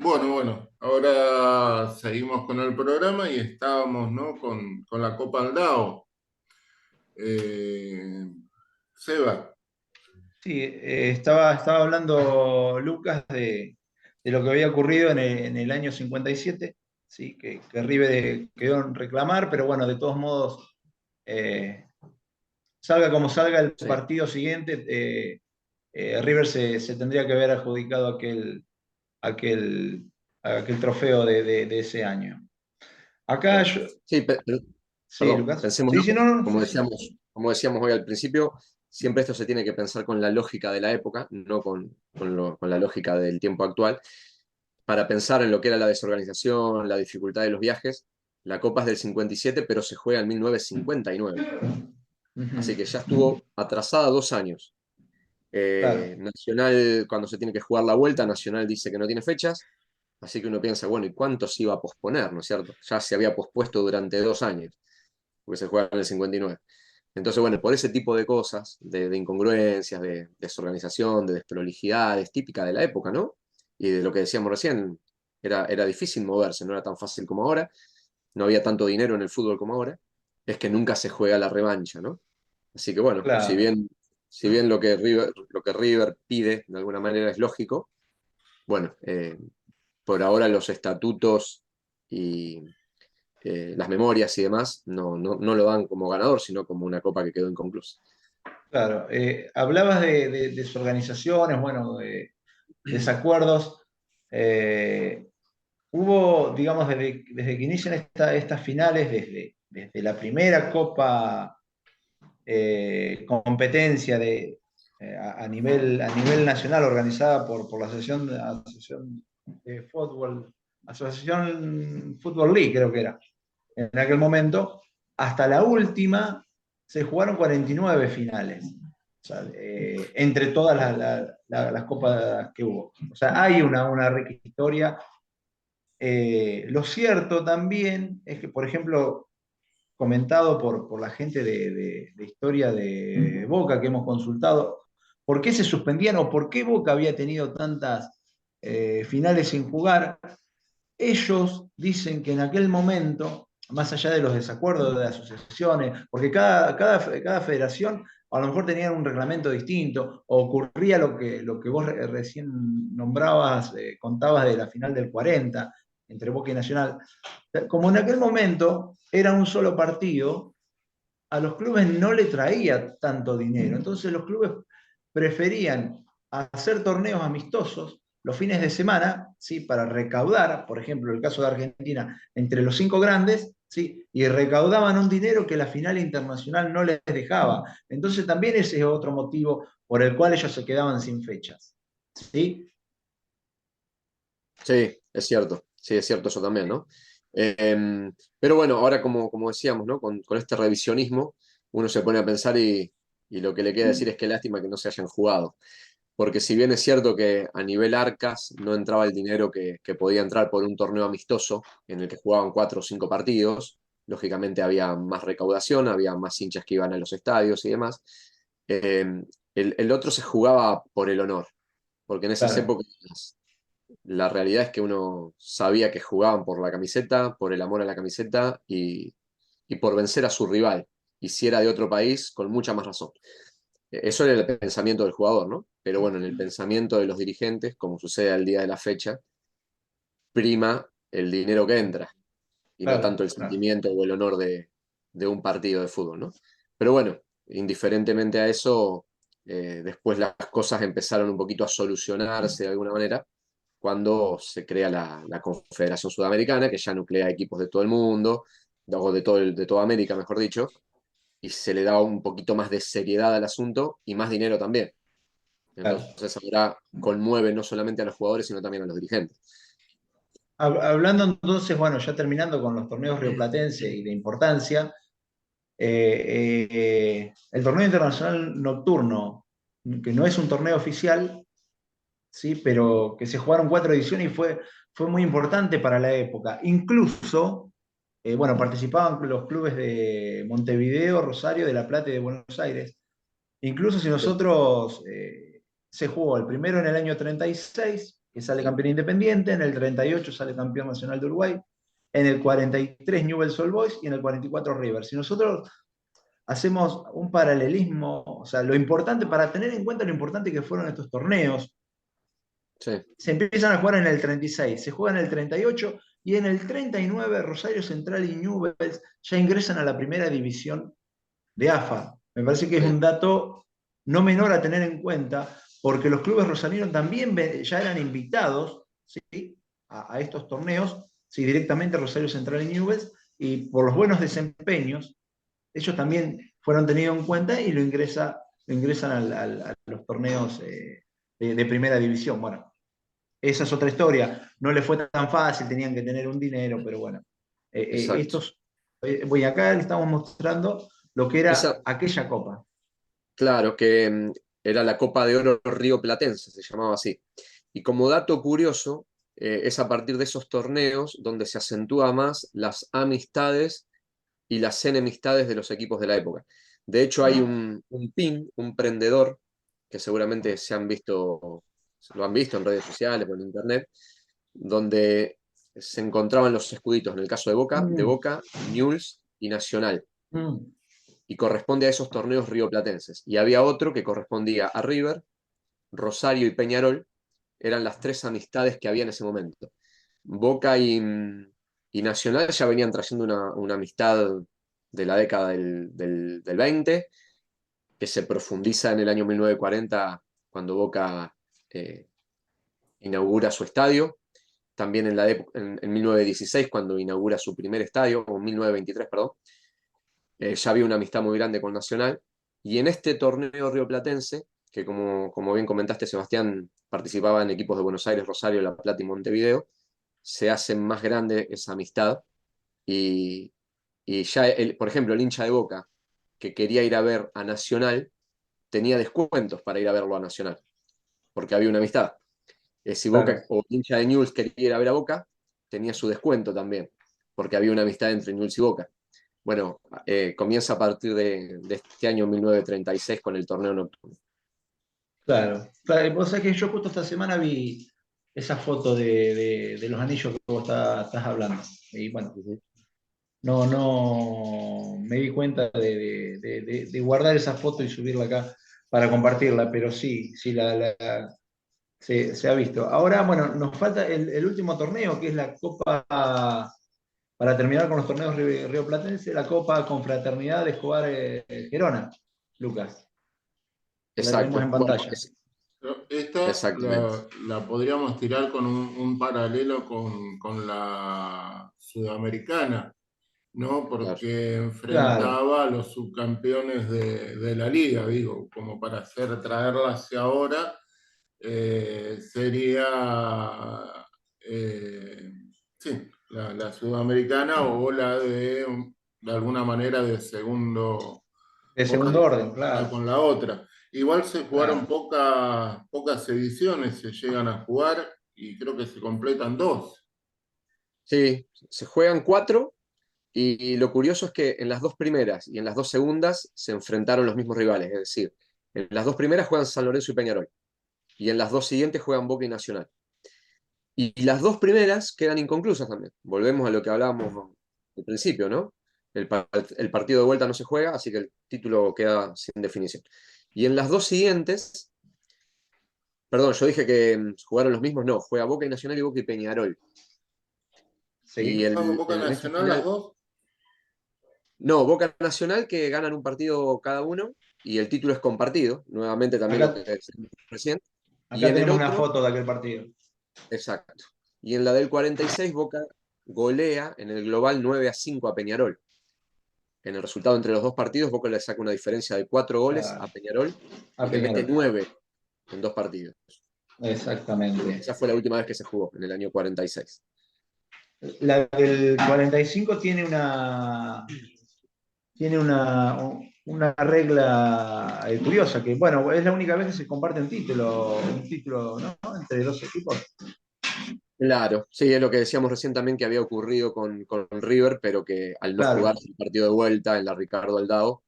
Bueno, ahora seguimos con el programa y estábamos, ¿no? con la Copa Aldao. Eh, Seba, Sí, estaba hablando Lucas de lo que había ocurrido en el año 57, ¿sí? Que River quedó en reclamar, pero bueno, de todos modos, eh, salga como salga el Sí, partido siguiente, River se tendría que haber adjudicado aquel, aquel trofeo de ese año. Acá claro. yo, Sí, sí, perdón, Lucas. Sí, pensémoslo, sí, no, no, sí, sí. como decíamos hoy al principio, siempre esto se tiene que pensar con la lógica de la época, no con la lógica del tiempo actual. Para pensar en lo que era la desorganización, la dificultad de los viajes, la Copa es del 57, pero se juega en 1959. Así Ujú, que ya estuvo atrasada 2 años. claro. Nacional, cuando se tiene que jugar la vuelta, Nacional dice que no tiene fechas. Así que uno piensa, bueno, ¿y cuánto se iba a posponer, no es cierto? Ya se había pospuesto durante 2 años, porque se juega en el 59. Entonces, bueno, por ese tipo de cosas, de incongruencias, de desorganización, de desprolijidades, típica de la época, ¿no? Y de lo que decíamos recién, era difícil moverse, no era tan fácil como ahora, no había tanto dinero en el fútbol como ahora, es que nunca se juega la revancha, ¿no? Así que bueno, si Claro. bien, si bien lo que River pide de alguna manera es lógico, bueno, por ahora los estatutos y las memorias y demás no lo dan como ganador, sino como una copa que quedó inconclusa. Claro, hablabas de desorganizaciones, bueno, de desacuerdos. Eh, Hubo, digamos, desde que inician estas finales, desde la primera Copa competencia a nivel nacional organizada por la Asociación de Fútbol, Asociación Fútbol League, creo que era, en aquel momento, hasta la última se jugaron 49 finales. O sea, entre todas las copas que hubo. O sea, hay una rica historia. Lo cierto también es que, por ejemplo, comentado por la gente de historia de Boca que hemos consultado, ¿por qué se suspendían o por qué Boca había tenido tantas finales sin jugar? Ellos dicen que en aquel momento, más allá de los desacuerdos de asociaciones, porque cada federación a lo mejor tenía un reglamento distinto, o ocurría lo que vos recién nombrabas, contabas de la final del 40 entre Boca y Nacional. Como en aquel momento era un solo partido, a los clubes no le traía tanto dinero. Entonces los clubes preferían hacer torneos amistosos los fines de semana, ¿sí? Para recaudar, por ejemplo, el caso de Argentina, entre los cinco grandes, ¿sí? Y recaudaban un dinero que la final internacional no les dejaba. Entonces también ese es otro motivo por el cual ellos se quedaban sin fechas. ¿Sí? Sí, es cierto eso también, ¿no? Pero bueno, ahora como decíamos, ¿no? Con este revisionismo, uno se pone a pensar y lo que le queda decir es que lástima que no se hayan jugado. Porque si bien es cierto que a nivel arcas no entraba el dinero que podía entrar por un torneo amistoso en el que jugaban 4 o 5 partidos, lógicamente había más recaudación, había más hinchas que iban a los estadios y demás, eh, el otro se jugaba por el honor, porque en esas Claro, épocas la realidad es que uno sabía que jugaban por la camiseta, por el amor a la camiseta y por vencer a su rival. Y si era de otro país, con mucha más razón. Eso era el pensamiento del jugador, ¿no? Pero bueno, en el pensamiento de los dirigentes, como sucede al día de la fecha, prima el dinero que entra y no claro, tanto el claro. sentimiento o el honor de un partido de fútbol, ¿no? Pero bueno, indiferentemente a eso, después las cosas empezaron un poquito a solucionarse de alguna manera cuando se crea la Confederación Sudamericana, que ya nuclea equipos de todo el mundo, o de toda América, mejor dicho, y se le da un poquito más de seriedad al asunto y más dinero también. Claro. Entonces ahora conmueve no solamente a los jugadores, sino también a los dirigentes. Hablando entonces, bueno, ya terminando con los torneos rioplatense y de importancia, el torneo internacional nocturno, que no es un torneo oficial, ¿sí? Pero que se jugaron 4 ediciones y fue muy importante para la época. Incluso, bueno, participaban los clubes de Montevideo, Rosario, de La Plata y de Buenos Aires. Incluso si nosotros se jugó el primero en el año 36, que sale campeón Independiente, en el 38 sale campeón Nacional de Uruguay, en el 43 Newell's Old Boys y en el 44 River. Si nosotros hacemos un paralelismo, o sea, lo importante, para tener en cuenta lo importante que fueron estos torneos, Sí, se empiezan a jugar en el 36, se juega en el 38 y en el 39 Rosario Central y Newell's ya ingresan a la primera división de AFA. Me parece que es sí, un dato no menor a tener en cuenta, porque los clubes rosarinos también ya eran invitados, ¿sí?, a estos torneos, ¿sí?, directamente Rosario Central y Newell's, y por los buenos desempeños, ellos también fueron tenidos en cuenta y lo ingresan a los torneos de primera división. Bueno, esa es otra historia. No le fue tan fácil, tenían que tener un dinero, pero bueno. exacto. Estos, voy acá, le estamos mostrando lo que era Esa, aquella copa. claro, que era la Copa de Oro Río Platense, se llamaba así. Y como dato curioso, es a partir de esos torneos donde se acentúa más las amistades y las enemistades de los equipos de la época. De hecho, hay un pin, un prendedor, que seguramente lo han visto en redes sociales o en internet, donde se encontraban los escuditos, en el caso de Mm, Boca, Newell's y Nacional, mm. y corresponde a esos torneos rioplatenses. Y había otro que correspondía a River, Rosario y Peñarol, eran las tres amistades que había en ese momento. Boca y Nacional ya venían trayendo una amistad de la década del 20, que se profundiza en el año 1940, cuando Boca eh, inaugura su estadio, también en 1916, cuando inaugura su primer estadio, o en 1923, perdón, ya había una amistad muy grande con Nacional, y en este torneo rioplatense, que como bien comentaste, Sebastián participaba en equipos de Buenos Aires, Rosario, La Plata y Montevideo, se hace más grande esa amistad, y, y ya, por ejemplo, el hincha de Boca, que quería ir a ver a Nacional, tenía descuentos para ir a verlo a Nacional, porque había una amistad. Si Boca Claro. o hincha de Newell's quería ir a ver a Boca, tenía su descuento también, porque había una amistad entre Newell's y Boca. Bueno, comienza a partir de este año 1936 con el torneo nocturno. Claro, claro. Vos sabés que yo justo esta semana vi esa foto de los anillos que vos estás hablando. Y bueno, Ujú. no me di cuenta de guardar esa foto y subirla acá para compartirla, pero sí, sí, se ha visto. Ahora, bueno, nos falta el último torneo, que es la Copa, para terminar con los torneos rioplatense, la Copa Confraternidad de Escobar Gerona, Lucas, que la tenemos Exacto. en Bueno, pantalla. Pero esta exactamente. la podríamos tirar con un paralelo con la sudamericana, ¿no? Claro. Porque Claro, enfrentaba a los subcampeones de la liga, digo, como para traerla hacia ahora, sería, eh, sí, la sudamericana o la de alguna manera de segundo de segundo orden, orden, una claro, con la otra. Igual se jugaron claro. pocas ediciones, se llegan a jugar y creo que se completan dos. Sí, se juegan cuatro y lo curioso es que en las dos primeras y en las dos segundas se enfrentaron los mismos rivales. Es decir, en las dos primeras juegan San Lorenzo y Peñarol y en las dos siguientes juegan Boca y Nacional. Y las dos primeras quedan inconclusas también. Volvemos a lo que hablábamos al principio, ¿no? El partido de vuelta no se juega, así que el título queda sin definición. Y en las dos siguientes, perdón, yo dije que jugaron los mismos, no, juega Boca y Nacional y Boca y Peñarol. Y Sí, Boca en esta Nacional las final, dos. no, Boca Nacional que ganan un partido cada uno y el título es compartido, nuevamente también lo que acá, decíamos recién. Y acá en el tenemos una otro, foto de aquel partido. exacto. Y en la del 46, Boca golea en el global 9-5 a Peñarol. En el resultado entre los dos partidos, Boca le saca una diferencia de 4 goles Ah, a Peñarol a y le mete Peñarol. 9 en dos partidos. Exactamente. Esa fue la última vez que se jugó, en el año 46. La del 45 tiene una regla curiosa, que bueno, es la única vez que se comparte un título, ¿no?, entre dos equipos. Claro, sí, es lo que decíamos recién también que había ocurrido con River, pero que al no Claro, jugar el partido de vuelta en la Ricardo Aldao,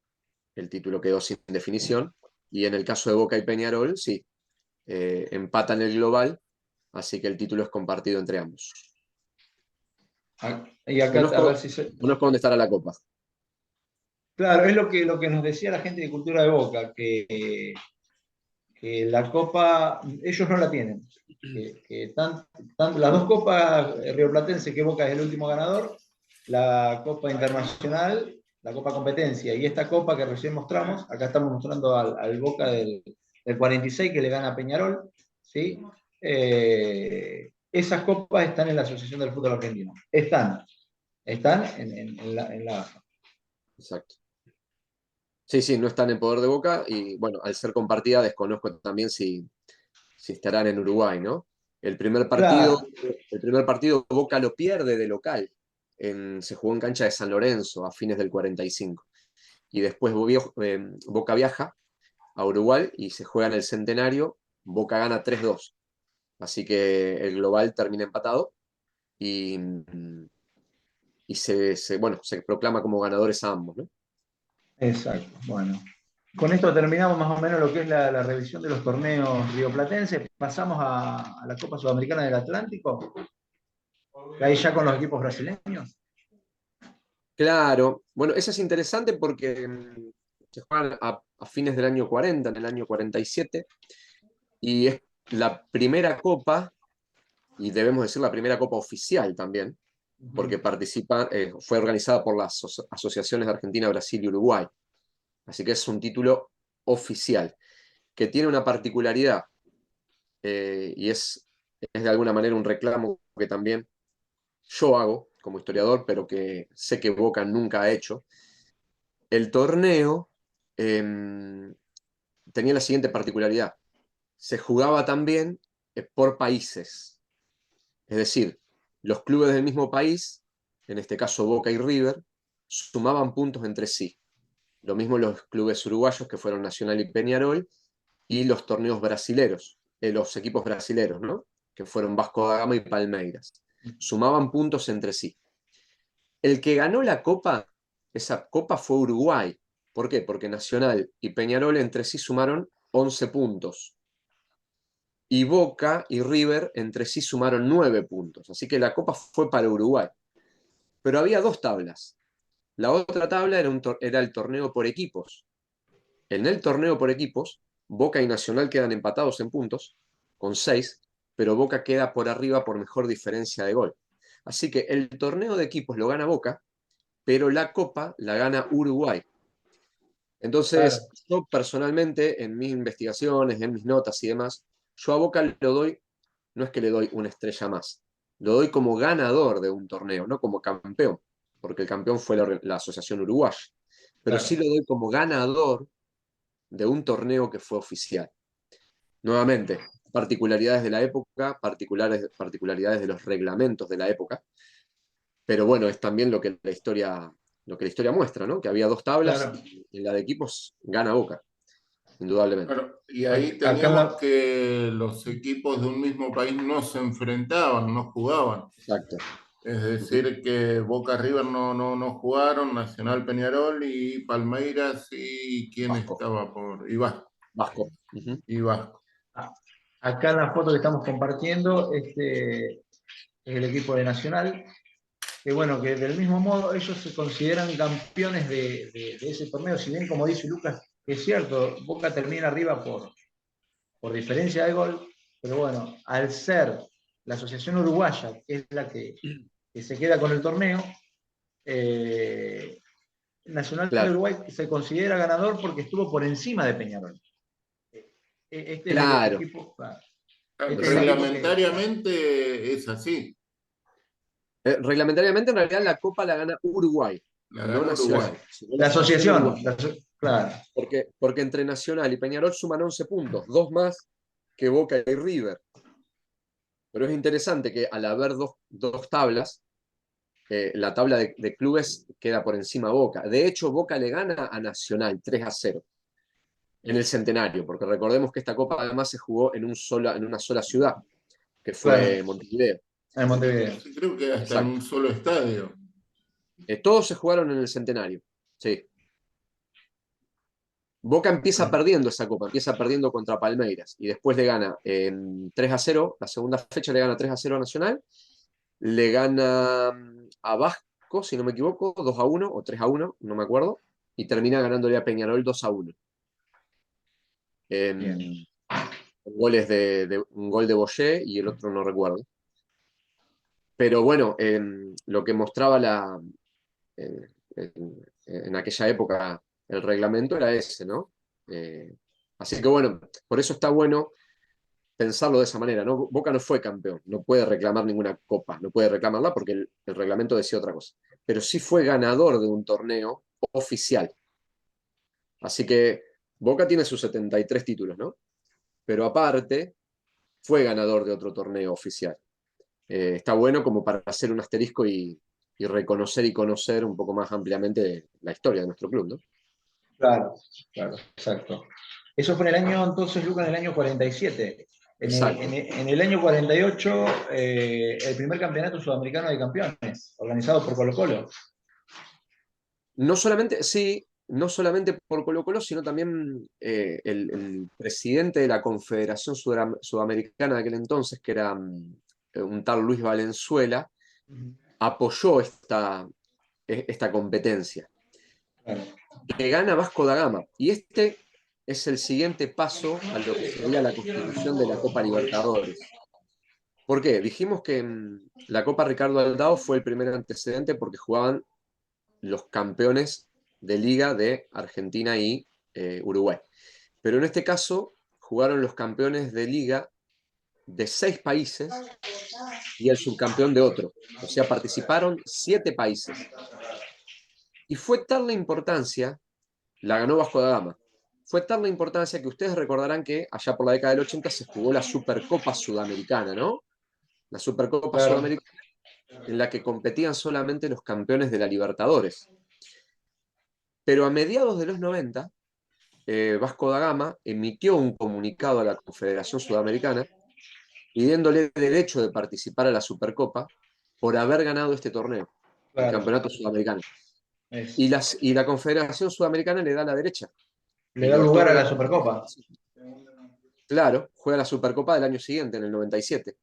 el título quedó sin definición. Y en el caso de Boca y Peñarol, sí, empatan el global así que el título es compartido entre ambos. Y acá, a ver si se... Conozco dónde estará la copa. Claro, es lo que nos decía la gente de Cultura de Boca, que la copa, ellos no la tienen. Las dos copas rioplatense, que Boca es el último ganador, la copa internacional, la copa competencia, y esta copa que recién mostramos, acá estamos mostrando al Boca del 46 que le gana a Peñarol, ¿sí? Esas copas están en la Asociación del Fútbol Argentino. Están en la AFA. Exacto. Sí, no están en poder de Boca y bueno, al ser compartida desconozco también si estarán en Uruguay, ¿no? El primer partido, Claro. Boca lo pierde de local. Se jugó en cancha de San Lorenzo a fines del 45. Y después Boca viaja a Uruguay y se juega en el Centenario. Boca gana 3-2. Así que el global termina empatado y se proclama como ganadores a ambos, ¿no? Exacto, bueno. Con esto terminamos más o menos lo que es la revisión de los torneos rioplatenses. Pasamos a la Copa Sudamericana del Atlántico, ahí ya con los equipos brasileños. Claro, bueno, esa es interesante porque se juegan a fines del año 40, en el año 47, y es la primera copa, y debemos decir la primera copa oficial también, porque fue organizada por las asociaciones de Argentina, Brasil y Uruguay. Así que es un título oficial, que tiene una particularidad, y es de alguna manera un reclamo que también yo hago como historiador, pero que sé que Boca nunca ha hecho. El torneo tenía la siguiente particularidad. Se jugaba también por países. Es decir, los clubes del mismo país, en este caso Boca y River, sumaban puntos entre sí. Lo mismo los clubes uruguayos, que fueron Nacional y Peñarol, y los torneos brasileros, los equipos brasileros, ¿no? Que fueron Vasco da Gama y Palmeiras. Sumaban puntos entre sí. El que ganó esa copa fue Uruguay. ¿Por qué? Porque Nacional y Peñarol entre sí sumaron 11 puntos. Y Boca y River entre sí sumaron 9 puntos. Así que la copa fue para Uruguay. Pero había dos tablas. La otra tabla era el torneo por equipos. En el torneo por equipos, Boca y Nacional quedan empatados en puntos, con 6, pero Boca queda por arriba por mejor diferencia de gol. Así que el torneo de equipos lo gana Boca, pero la copa la gana Uruguay. Entonces, Claro. yo personalmente, en mis investigaciones, en mis notas y demás, yo a Boca le doy, no es que le doy una estrella más, lo doy como ganador de un torneo, no como campeón, porque el campeón fue la Asociación Uruguaya, pero sí Claro. lo doy como ganador de un torneo que fue oficial. Nuevamente, particularidades de la época, particularidades de los reglamentos de la época, pero bueno, es también lo que la historia muestra, ¿no? Que había dos tablas Claro. y en la de equipos gana Boca, indudablemente. Claro, y ahí Acá en teníamos que los equipos de un mismo país no se enfrentaban, no jugaban. Exacto. Es Ujú. decir, que Boca River no jugaron, Nacional Peñarol y Palmeiras y quién Vasco. estaba por. Y Vasco. Vasco. Ujú. Y Vasco. Acá en la foto que estamos compartiendo, es el equipo de Nacional, que bueno, que del mismo modo ellos se consideran campeones de ese torneo, si bien como dice Lucas, es cierto, Boca termina arriba por diferencia de gol, pero bueno, al ser la Asociación Uruguaya, que es la que se queda con el torneo, Nacional de Claro, Uruguay se considera ganador porque estuvo por encima de Peñarol. Este es el claro. equipo, este es el equipo que, Reglamentariamente es así, Reglamentariamente, en realidad, la Copa la gana Uruguay, la no ganó Uruguay. Nacional, sino la la Asociación asociación, Uruguaya. claro, Porque entre Nacional y Peñarol suman 11 puntos, dos más que Boca y River. Pero es interesante que al haber dos tablas, la tabla de clubes queda por encima Boca. De hecho, Boca le gana a Nacional 3-0 en el Centenario, porque recordemos que esta Copa además se jugó en una sola ciudad, que claro, fue Montevideo. en Montevideo. Sí, creo que hasta en Exacto. un solo estadio. Todos se jugaron en el Centenario. Sí. Boca empieza perdiendo esa copa, empieza perdiendo contra Palmeiras y después le gana 3-0, la segunda fecha le gana 3-0 a Nacional, le gana a Vasco, si no me equivoco, 2-1 o 3-1, no me acuerdo, y termina ganándole a Peñarol 2-1. Bien. Goles un gol de Boyé y el otro no recuerdo. Pero bueno, lo que mostraba en aquella época el reglamento era ese, ¿no? Así que bueno, por eso está bueno pensarlo de esa manera, ¿no? Boca no fue campeón, no puede reclamar ninguna copa, no puede reclamarla porque el reglamento decía otra cosa, pero sí fue ganador de un torneo oficial. Así que Boca tiene sus 73 títulos, ¿no? Pero aparte fue ganador de otro torneo oficial. Está bueno como para hacer un asterisco y reconocer y conocer un poco más ampliamente la historia de nuestro club, ¿no? Claro, claro, exacto. Eso fue en el año, entonces, Luca, en el año 47. Exacto. En el año 48, el primer campeonato sudamericano de campeones, organizado por Colo-Colo. No solamente, sí, no solamente por Colo-Colo, sino también el presidente de la Confederación Sudamericana de aquel entonces, que era un tal Luis Valenzuela, apoyó esta competencia, Claro, que gana Vasco da Gama. Y este es el siguiente paso a lo que sería la constitución de la Copa Libertadores. ¿Por qué? Dijimos que la Copa Ricardo Aldao fue el primer antecedente porque jugaban los campeones de liga de Argentina y Uruguay. Pero en este caso jugaron los campeones de liga de 6 países y el subcampeón de otro. O sea, participaron 7 países. Y fue tal la importancia, la ganó Vasco da Gama, fue tal la importancia que ustedes recordarán que allá por la década del 80 se jugó la Supercopa Sudamericana, ¿no? La Supercopa claro, Sudamericana en la que competían solamente los campeones de la Libertadores. Pero a mediados de los 90, Vasco da Gama emitió un comunicado a la Confederación Sudamericana pidiéndole derecho de participar a la Supercopa por haber ganado este torneo, el claro. Campeonato Sudamericano. Es- Y la Confederación Sudamericana le da la derecha Le y da le lugar a otorga. la Supercopa. Claro, juega la Supercopa del año siguiente, en el 97.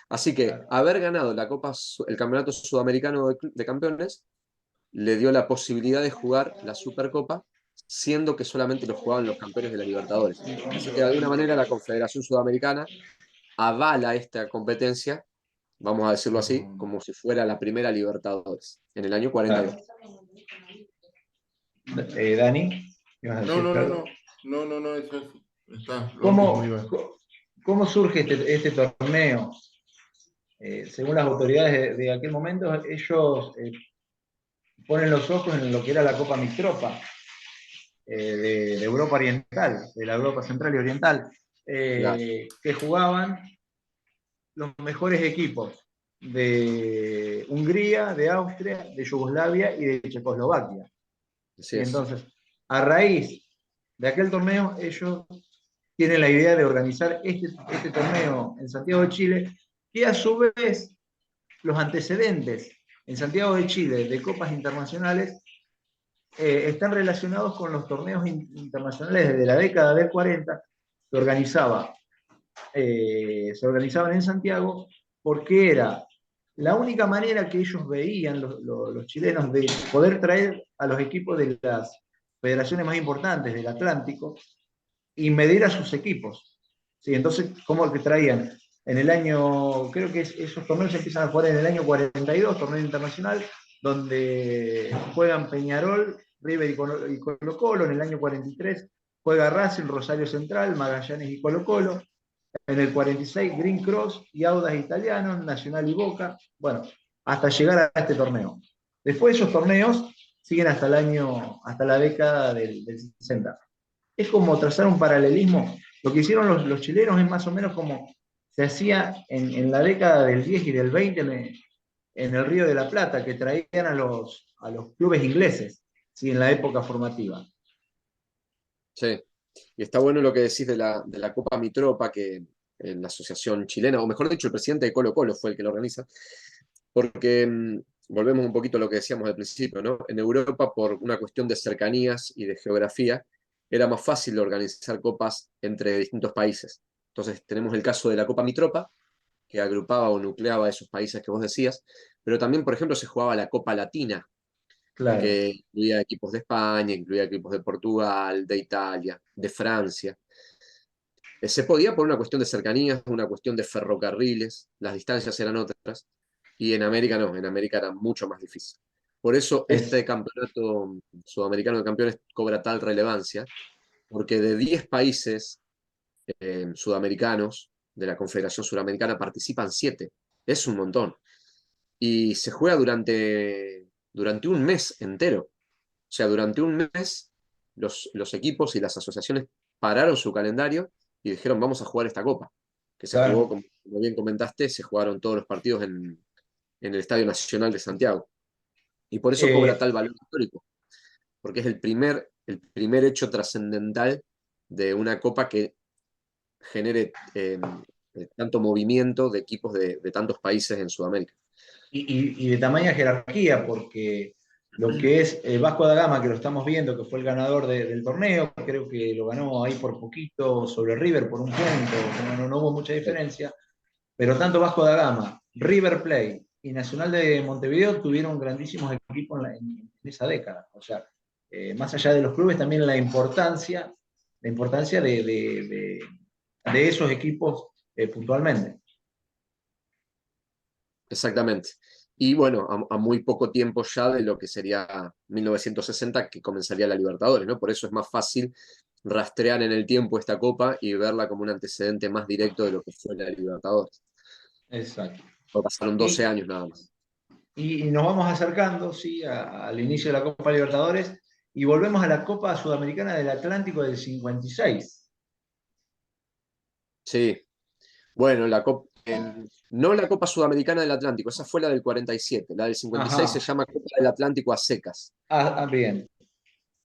Así que Claro. haber ganado el Campeonato Sudamericano de Campeones le dio la posibilidad de jugar la Supercopa, siendo que solamente lo jugaban los campeones de la Libertadores. Así que de alguna manera la Confederación Sudamericana avala esta competencia, vamos a decirlo así, como si fuera la primera Libertadores, en el año Claro. 48. Dani, ¿ibas a No, decir no, no, algo? no, no, no, no, eso está lo mismo, ¿Cómo, iba. cómo surge este torneo? Según las autoridades de aquel momento, ellos ponen los ojos en lo que era la Copa Mitropa de Europa Oriental, de la Europa Central y Oriental, Claro, que jugaban los mejores equipos de Hungría, de Austria, de Yugoslavia y de Checoslovaquia. así Y es. entonces, a raíz de aquel torneo, ellos tienen la idea de organizar este torneo en Santiago de Chile, que a su vez los antecedentes en Santiago de Chile de copas internacionales están relacionados con los torneos internacionales desde la década del 40 que se organizaban en Santiago porque era la única manera que ellos veían, los chilenos, de poder traer a los equipos de las federaciones más importantes del Atlántico y medir a sus equipos. ¿Sí? Entonces, ¿cómo que traían? En el año, creo que esos torneos se empiezan a jugar en el año 42, torneo internacional, donde juegan Peñarol, River y Colo-Colo. En el año 43 juega Racing, Rosario Central, Magallanes y Colo-Colo. En el 46, Green Cross y Audax Italianos, Nacional y Boca. Bueno, hasta llegar a este torneo. Después esos torneos siguen hasta la década del 60. Es como trazar un paralelismo. Lo que hicieron los chilenos es más o menos como se hacía en la década del 10 y del 20 en el Río de la Plata, que traían a los clubes ingleses, ¿sí? En la época formativa. Sí. Y está bueno lo que decís de la Copa Mitropa, que la Asociación Chilena, o mejor dicho, el presidente de Colo Colo fue el que lo organiza, porque volvemos un poquito a lo que decíamos al principio, ¿no? En Europa, por una cuestión de cercanías y de geografía, era más fácil organizar copas entre distintos países. Entonces tenemos el caso de la Copa Mitropa, que agrupaba o nucleaba esos países que vos decías, pero también, por ejemplo, se jugaba la Copa Latina, Claro. que incluía equipos de España, incluía equipos de Portugal, de Italia, de Francia. Se podía por una cuestión de cercanías, una cuestión de ferrocarriles, las distancias eran otras, y en América no, en América era mucho más difícil. Por eso Es, este campeonato sudamericano de campeones cobra tal relevancia, porque de 10 países sudamericanos de la Confederación Suramericana participan 7. Es un montón. Y se juega durante un mes entero. O sea, durante un mes los equipos y las asociaciones pararon su calendario y dijeron, vamos a jugar esta copa, que se jugó, claro. como bien comentaste, se jugaron todos los partidos en el Estadio Nacional de Santiago. Y por eso cobra Eh, tal valor histórico, porque es el primer hecho trascendental de una copa que genere tanto movimiento de equipos de tantos países en Sudamérica. y de tamaña jerarquía, porque lo que es Vasco da Gama, que lo estamos viendo, que fue el ganador del torneo, creo que lo ganó ahí por poquito sobre River, por un punto, no hubo mucha diferencia, pero tanto Vasco da Gama, River Plate y Nacional de Montevideo tuvieron grandísimos equipos en esa década. O sea, más allá de los clubes, también la importancia de esos equipos puntualmente. Exactamente. Y bueno, a muy poco tiempo ya de lo que sería 1960, que comenzaría la Libertadores, ¿no? Por eso es más fácil rastrear en el tiempo esta copa y verla como un antecedente más directo de lo que fue la Libertadores. Exacto. Pasaron 12 Y, años nada más. y nos vamos acercando, ¿sí? Al inicio de la Copa Libertadores y volvemos a la Copa Sudamericana del Atlántico del 56. Sí, bueno, no la Copa Sudamericana del Atlántico, esa fue la del 47. La del 56 se Ajá. llama Copa del Atlántico a secas. Bien.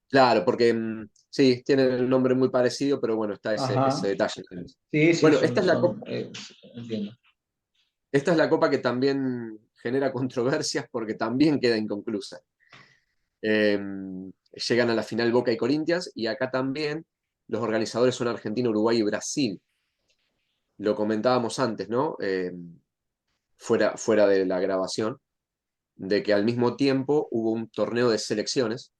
Claro, porque sí, tienen el nombre muy parecido, pero bueno, está ese Ajá. detalle. Sí, sí, Bueno, esta es la copa, entiendo. esta es la copa que también genera controversias porque también queda inconclusa. Eh, Llegan a la final Boca y Corinthians y acá también los organizadores son Argentina, Uruguay y Brasil. Lo comentábamos antes, ¿no? Fuera de la grabación, de que al mismo tiempo hubo un torneo de selecciones.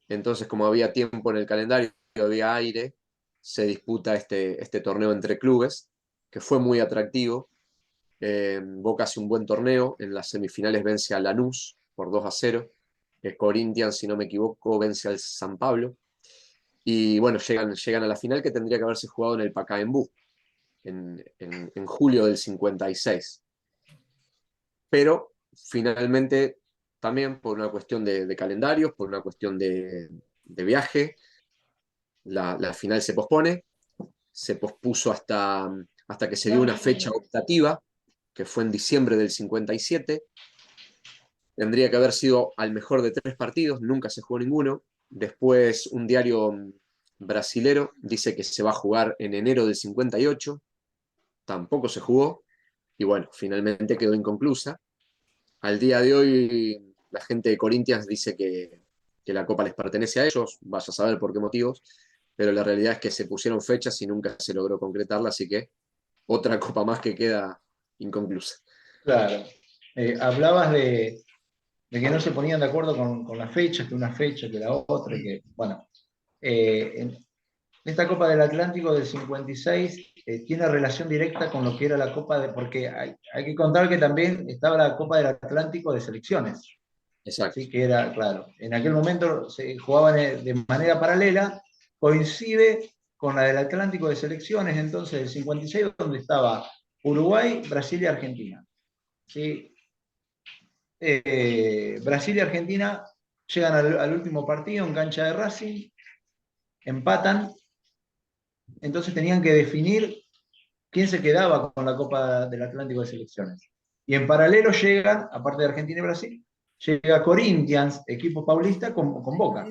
Entonces, como había tiempo en el calendario, había aire, se disputa este torneo entre clubes, que fue muy atractivo. Boca hace un buen torneo, en las semifinales vence a Lanús por 2-0. Corinthians, si no me equivoco, vence al San Pablo. Y bueno, llegan a la final que tendría que haberse jugado en el Pacaembu, en julio del 56. Pero finalmente, también por una cuestión de calendarios, por una cuestión de viaje, la final se pospuso hasta que se dio una fecha optativa, que fue en diciembre del 57. Tendría que haber sido al mejor de 3 partidos, nunca se jugó ninguno. Después un diario brasilero dice que se va a jugar en enero del 58, tampoco se jugó, y bueno, finalmente quedó inconclusa. Al día de hoy, la gente de Corinthians dice que la Copa les pertenece a ellos, vaya a saber por qué motivos, pero la realidad es que se pusieron fechas y nunca se logró concretarla, así que otra Copa más que queda inconclusa. Claro. Hablabas de que no se ponían de acuerdo con las fechas, que una fecha, que la otra, y que, bueno, en esta Copa del Atlántico del 56 tiene relación directa con lo que era la Copa porque hay que contar que también estaba la Copa del Atlántico de selecciones, Exacto. ¿sí? Que era, claro, en aquel momento se jugaban de manera paralela, coincide con la del Atlántico de selecciones, entonces del 56, donde estaba Uruguay, Brasil y Argentina. ¿Sí? Brasil y Argentina llegan al último partido en cancha de Racing, empatan, entonces tenían que definir quién se quedaba con la Copa del Atlántico de Selecciones. Y en paralelo llegan, aparte de Argentina y Brasil, llega Corinthians, equipo paulista, con Boca.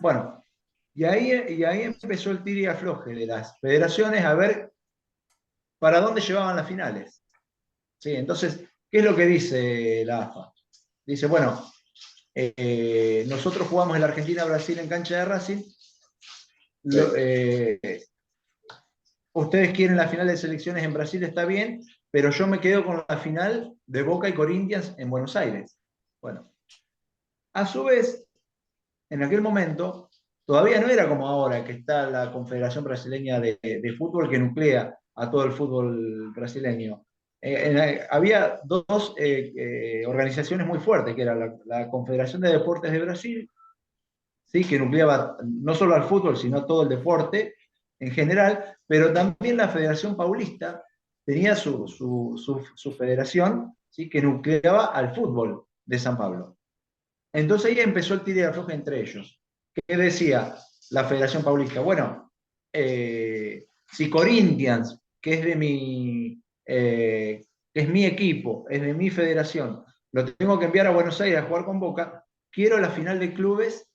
Bueno, y ahí empezó el tire y afloje de las federaciones a ver para dónde llevaban las finales. ¿Sí? Entonces, ¿qué es lo que dice la AFA? Dice, bueno, nosotros jugamos el Argentina-Brasil en cancha de Racing, ustedes quieren la final de selecciones en Brasil, está bien, pero yo me quedo con la final de Boca y Corinthians en Buenos Aires. Bueno, a su vez, en aquel momento, todavía no era como ahora, que está la Confederación Brasileña de Fútbol que nuclea a todo el fútbol brasileño. Había dos organizaciones muy fuertes, que era la Confederación de Deportes de Brasil, ¿sí? Que nucleaba no solo al fútbol, sino todo el deporte en general, pero también la Federación Paulista tenía su federación, ¿sí? Que nucleaba al fútbol de San Pablo. Entonces ahí empezó el tire de afloje entre ellos. ¿Qué decía la Federación Paulista? Bueno, si Corinthians, que es que es mi equipo, es de mi federación, lo tengo que enviar a Buenos Aires a jugar con Boca, quiero la final de clubes,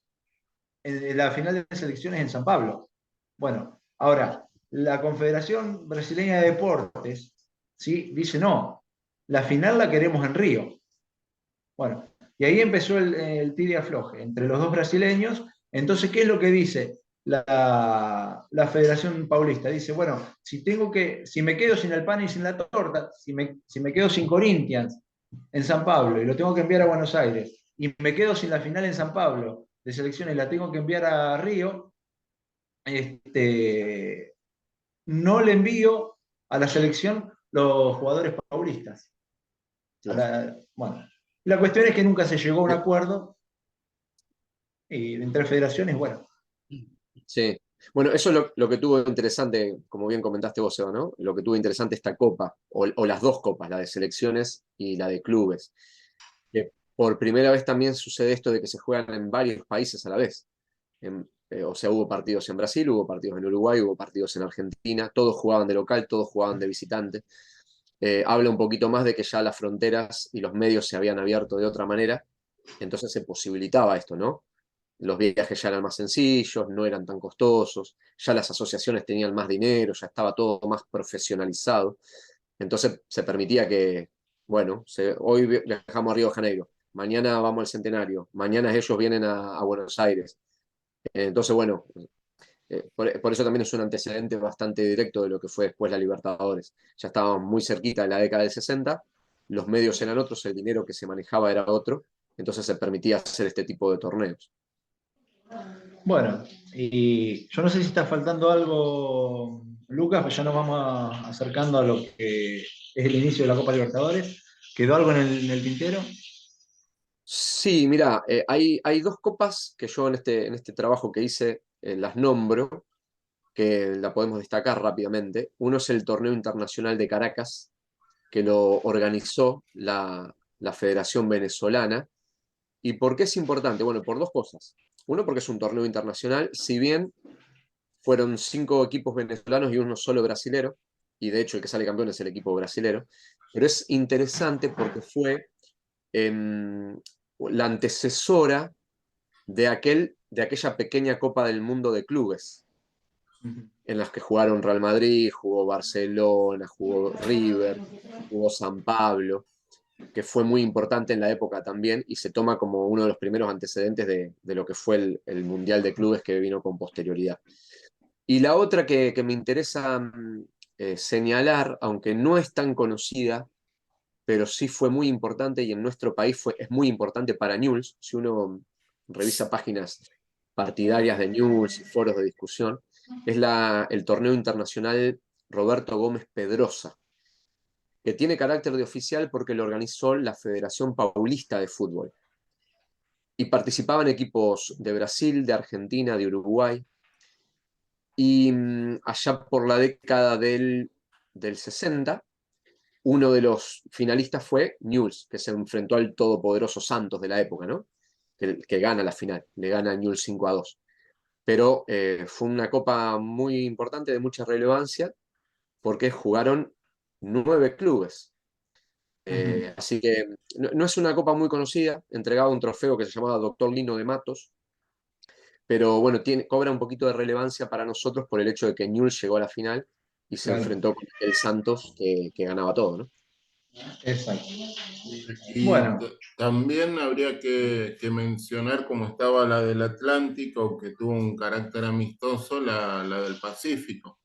la final de selecciones en San Pablo. Bueno, ahora, la Confederación Brasileña de Deportes, ¿sí? Dice no, la final la queremos en Río. Bueno, y ahí empezó el tire y afloje entre los dos brasileños. Entonces, ¿qué es lo que dice la Federación Paulista? Dice, bueno, si me quedo sin el pan y sin la torta, si me quedo sin Corinthians en San Pablo y lo tengo que enviar a Buenos Aires, y me quedo sin la final en San Pablo de selecciones y la tengo que enviar a Río, no le envío a la selección los jugadores paulistas. Bueno, la cuestión es que nunca se llegó a un acuerdo y entre federaciones, bueno. Sí. Bueno, eso es lo que tuvo interesante, como bien comentaste vos, Seba, ¿no? Lo que tuvo interesante esta copa, o las dos copas, la de selecciones y la de clubes. Que por primera vez también sucede esto de que se juegan en varios países a la vez. O sea, hubo partidos en Brasil, hubo partidos en Uruguay, hubo partidos en Argentina, todos jugaban de local, todos jugaban de visitante. Habla un poquito más de que ya las fronteras y los medios se habían abierto de otra manera, entonces se posibilitaba esto, ¿no? Los viajes ya eran más sencillos, no eran tan costosos, ya las asociaciones tenían más dinero, ya estaba todo más profesionalizado. Entonces se permitía que, bueno, hoy viajamos a Río de Janeiro, mañana vamos al Centenario, mañana ellos vienen a Buenos Aires. Entonces, bueno, por eso también es un antecedente bastante directo de lo que fue después la Libertadores. Ya estábamos muy cerquita de la década del 60, los medios eran otros, el dinero que se manejaba era otro, entonces se permitía hacer este tipo de torneos. Bueno, y yo no sé si está faltando algo, Lucas, pues ya nos vamos acercando a lo que es el inicio de la Copa Libertadores. ¿Quedó algo en el tintero? Sí, mira, hay dos copas que yo en este trabajo que hice las nombro, que la podemos destacar rápidamente. Uno es el Torneo Internacional de Caracas, que lo organizó la Federación Venezolana. ¿Y por qué es importante? Bueno, por dos cosas. Uno, porque es un torneo internacional, si bien fueron 5 equipos venezolanos y uno solo brasilero, y de hecho el que sale campeón es el equipo brasilero, pero es interesante porque fue la antecesora de aquella pequeña Copa del Mundo de clubes, en las que jugaron Real Madrid, jugó Barcelona, jugó River, jugó San Pablo, que fue muy importante en la época también y se toma como uno de los primeros antecedentes de lo que fue el Mundial de Clubes que vino con posterioridad. Y la otra que me interesa señalar, aunque no es tan conocida, pero sí fue muy importante y en nuestro país es muy importante para Newell's. Si uno revisa páginas partidarias de Newell's y foros de discusión, es el torneo internacional Roberto Gómez Pedrosa, que tiene carácter de oficial porque lo organizó la Federación Paulista de Fútbol. Y participaban equipos de Brasil, de Argentina, de Uruguay. Y allá por la década del 60, uno de los finalistas fue Newell's, que se enfrentó al todopoderoso Santos de la época, ¿no? Que gana la final, le gana a Newell's 5-2. Pero fue una copa muy importante, de mucha relevancia, porque jugaron 9 clubes. Así que no es una copa muy conocida, entregaba un trofeo que se llamaba Doctor Lino de Matos, pero bueno, cobra un poquito de relevancia para nosotros por el hecho de que Newell's llegó a la final y se Claro. enfrentó con el Santos que ganaba todo, ¿no? Exacto. Y Bueno, también habría que mencionar cómo estaba la del Atlántico, que tuvo un carácter amistoso, la del Pacífico.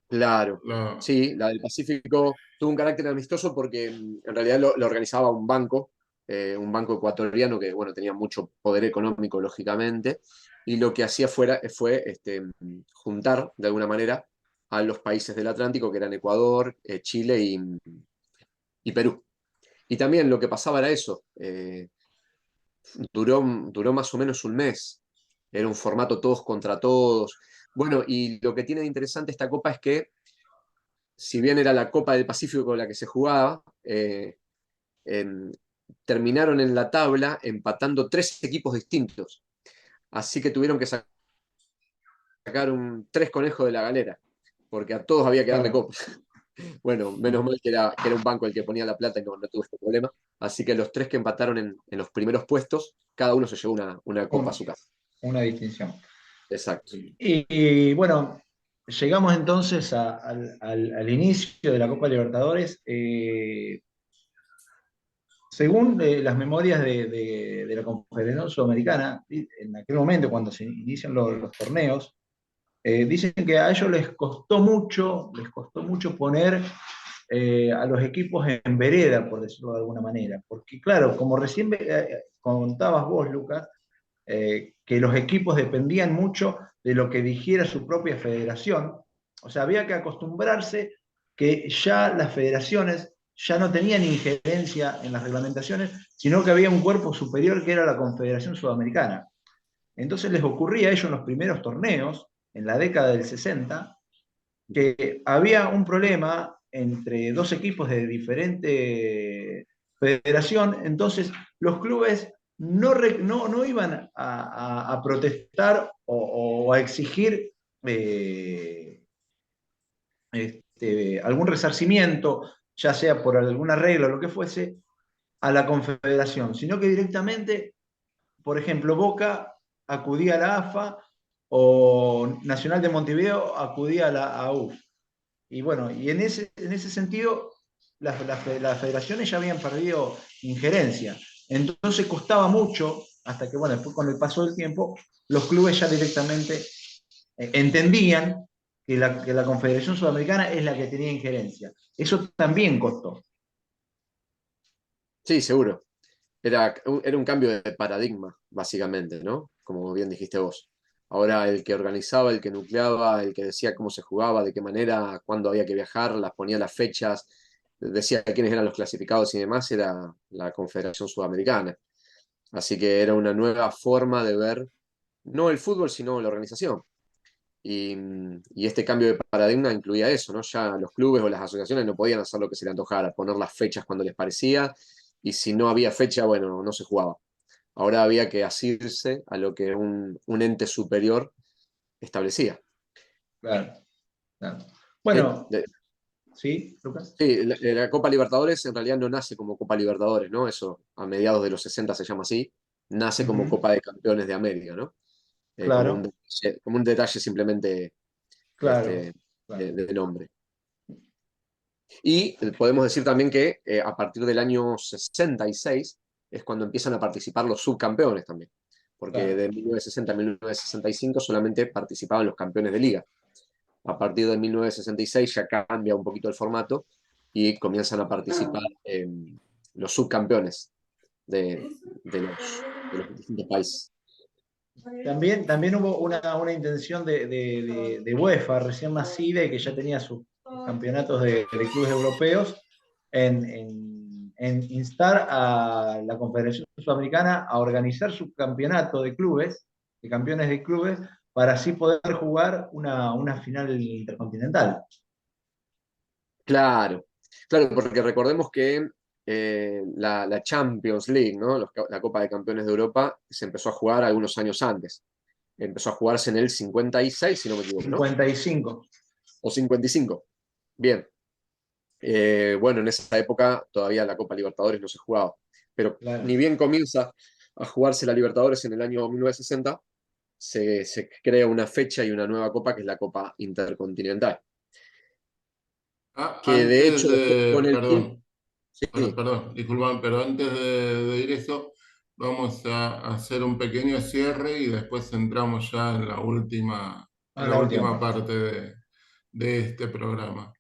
Claro, La- sí, la del Pacífico tuvo un carácter amistoso porque en realidad lo organizaba un banco ecuatoriano que, bueno, tenía mucho poder económico, lógicamente, y lo que hacía fue juntar, de alguna manera, a los países del Atlántico, que eran Ecuador, Chile y Perú. Y también lo que pasaba era eso, duró más o menos un mes, era un formato todos contra todos. Bueno, y lo que tiene de interesante esta copa es que si bien era la Copa del Pacífico la que se jugaba, en- terminaron en la tabla empatando tres equipos distintos. Así que tuvieron que sacar tres conejos de la galera, porque a todos había que darle claro. copa. Bueno, menos mal que era un banco el que ponía la plata y no tuvo este problema. Así que los tres que empataron en los primeros puestos, cada uno se llevó una copa a Un- su casa. una distinción. Exacto. Y bueno, llegamos entonces al inicio de la Copa Libertadores. Según las memorias de la Confederación Sudamericana, en aquel momento cuando se inician los torneos, dicen que a ellos les costó mucho poner a los equipos en vereda, por decirlo de alguna manera. Porque claro, como recién contabas vos, Lucas, que los equipos dependían mucho de lo que dijera su propia federación. O sea, había que acostumbrarse que ya las federaciones ya no tenían injerencia en las reglamentaciones, sino que había un cuerpo superior que era la Confederación Sudamericana. Entonces les ocurría a ellos en los primeros torneos, en la década del 60, que había un problema entre dos equipos de diferente federación, entonces los clubes no iban a protestar o a exigir algún resarcimiento, ya sea por alguna regla o lo que fuese, a la confederación, sino que directamente, por ejemplo, Boca acudía a la AFA o Nacional de Montevideo acudía a la AUF. Y bueno, y en ese sentido, las federaciones ya habían perdido injerencia. Entonces costaba mucho, hasta que, bueno, después con el paso del tiempo, los clubes ya directamente entendían que la Confederación Sudamericana es la que tenía injerencia. Eso también costó. Sí, seguro. Era un cambio de paradigma, básicamente, ¿no? Como bien dijiste vos. Ahora el que organizaba, el que nucleaba, el que decía cómo se jugaba, de qué manera, cuándo había que viajar, las ponía las fechas, decía quiénes eran los clasificados y demás, era la Confederación Sudamericana. Así que era una nueva forma de ver, no el fútbol, sino la organización. Y este cambio de paradigma incluía eso, ¿no? Ya los clubes o las asociaciones no podían hacer lo que se les antojara, poner las fechas cuando les parecía, y si no había fecha, bueno, no se jugaba. Ahora había que asirse a lo que un ente superior establecía. Claro, claro. Eh, Bueno, de- ¿sí, Lucas? sí, la Copa Libertadores en realidad no nace como Copa Libertadores, ¿no? Eso a mediados de los 60 se llama así, nace como Ujú. Copa de Campeones de América, ¿no? Claro, Como un detalle simplemente claro, este, claro. de nombre. Y podemos decir también que a partir del año 66 es cuando empiezan a participar los subcampeones también, porque Claro. de 1960 a 1965 solamente participaban los campeones de liga. A partir de 1966 ya cambia un poquito el formato y comienzan a participar los subcampeones de los distintos países. También hubo una intención de UEFA recién nacida y que ya tenía sus campeonatos de clubes europeos en instar a la Confederación Sudamericana a organizar su campeonato de clubes, de campeones de clubes, para así poder jugar una final intercontinental. Claro, claro, porque recordemos que la Champions League, ¿no? La Copa de Campeones de Europa, se empezó a jugar algunos años antes. Empezó a jugarse en el 56, si no me equivoco, ¿no? 55. O 55. Bien. Bueno, en esa época todavía la Copa Libertadores no se jugaba. Pero Claro. ni bien comienza a jugarse la Libertadores en el año 1960, se crea una fecha y una nueva copa que es la Copa Intercontinental. que de Antes hecho después con de, el tiempo... perdón, Sí, perdón, disculpan, pero antes de ir eso, vamos a hacer un pequeño cierre y después entramos ya en Ah, la la última última parte. parte de este programa.